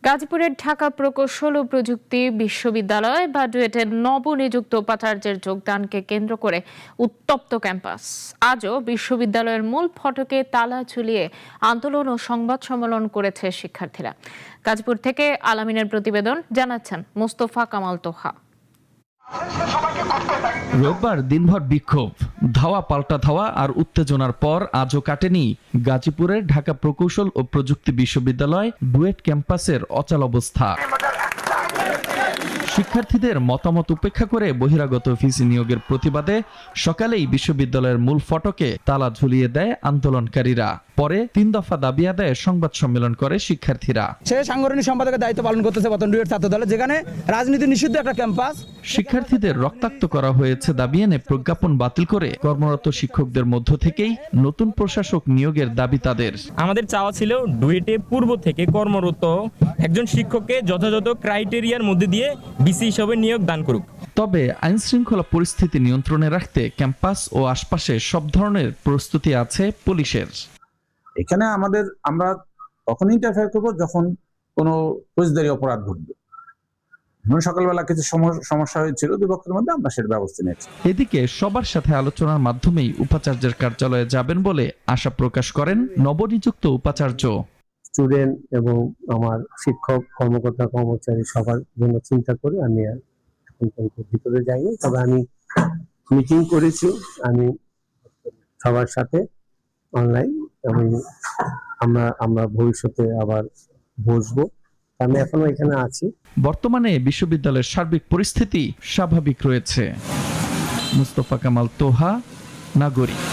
গাজীপুরের ঢাকা প্রকৌশল ও প্রযুক্তি বিশ্ববিদ্যালয় বা ডুয়েটের নবনিযুক্ত উপাচার্যের যোগদানকে কেন্দ্র করে উত্তপ্ত ক্যাম্পাস। আজও বিশ্ববিদ্যালয়ের মূল ফটকে তালা ঝুলিয়ে আন্দোলন ও সংবাদ সম্মেলন করেছে শিক্ষার্থীরা। গাজীপুর থেকে আলামিনের প্রতিবেদন, জানাচ্ছেন মোস্তফা কামাল তোহা। রোববার দিনভর বিক্ষোভ, ধাওয়া পাল্টা ধাওয়া আর উত্তেজনার পর আজও কাটেনি গাজীপুরের ঢাকা প্রকৌশল ও প্রযুক্তি বিশ্ববিদ্যালয় ডুয়েট ক্যাম্পাসের অচল অবস্থা। শিক্ষার্থীদের মতামত উপেক্ষা করে বহিরাগত ভিসি নিয়োগের প্রতিবাদে সকালেই বিশ্ববিদ্যালয়ের মূল ফটকে তালা ঝুলিয়ে দেয় আন্দোলনকারীরা। পরে 3 দফা দাবি আদায়ে সংবাদ সম্মেলন করে শিক্ষার্থীরা। সে সাংগঠনিক সম্পাদকের দায়িত্ব পালন করতেছে বর্তমান ডুয়েট ছাত্র দল, যেখানে রাজনীতি নিষিদ্ধ একটা ক্যাম্পাস। শিক্ষার্থীদের রক্তাক্ত করা হয়েছে দাবি এনে প্রজ্ঞাপন বাতিল করে কর্মরত শিক্ষকদের মধ্য থেকেই নতুন প্রশাসক নিয়োগের দাবি তাদের। আমাদের চাওয়া ছিল ডুয়েটে পূর্ব থেকে কর্মরত একজন শিক্ষককে যথাযথ ক্রাইটেরিয়ার মধ্যে দিয়ে বিসি হিসেবে নিয়োগ দান করুক। তবে আইন শৃঙ্খলা পরিস্থিতি নিয়ন্ত্রণে রাখতে ক্যাম্পাস ও আশপাশে সব ধরনের প্রস্তুতি আছে পুলিশের। এখানে আমরা তখনই ইন্টারফেয়ার করবো যখন কোনো ফৌজদারি অপরাধ ঘটবে। সকালবেলা কিছু সমস্যা হয়েছিল দুই পক্ষের মধ্যে, আমরা সেটা ব্যবস্থা নিয়েছি। এদিকে সবার সাথে আলোচনার মাধ্যমেই উপাচার্যের কার্যালয়ে যাবেন বলে আশা প্রকাশ করেন নবনিযুক্ত উপাচার্য। স্টুডেন্ট এবং আমার শিক্ষক কর্মকর্তা কর্মচারী সবার জন্য চিন্তা করে আমি এখন ভিতরে যাইনি, তবে আমি মিটিং করেছি আমি সবার সাথে অনলাইন। আমরা ভবিষ্যতে আবার বসবো, আমি এখনো এখানে আছি। বর্তমানে বিশ্ববিদ্যালয়ের সার্বিক পরিস্থিতি স্বাভাবিক রয়েছে। মোস্তফা কামাল তোহা, নাগরিক।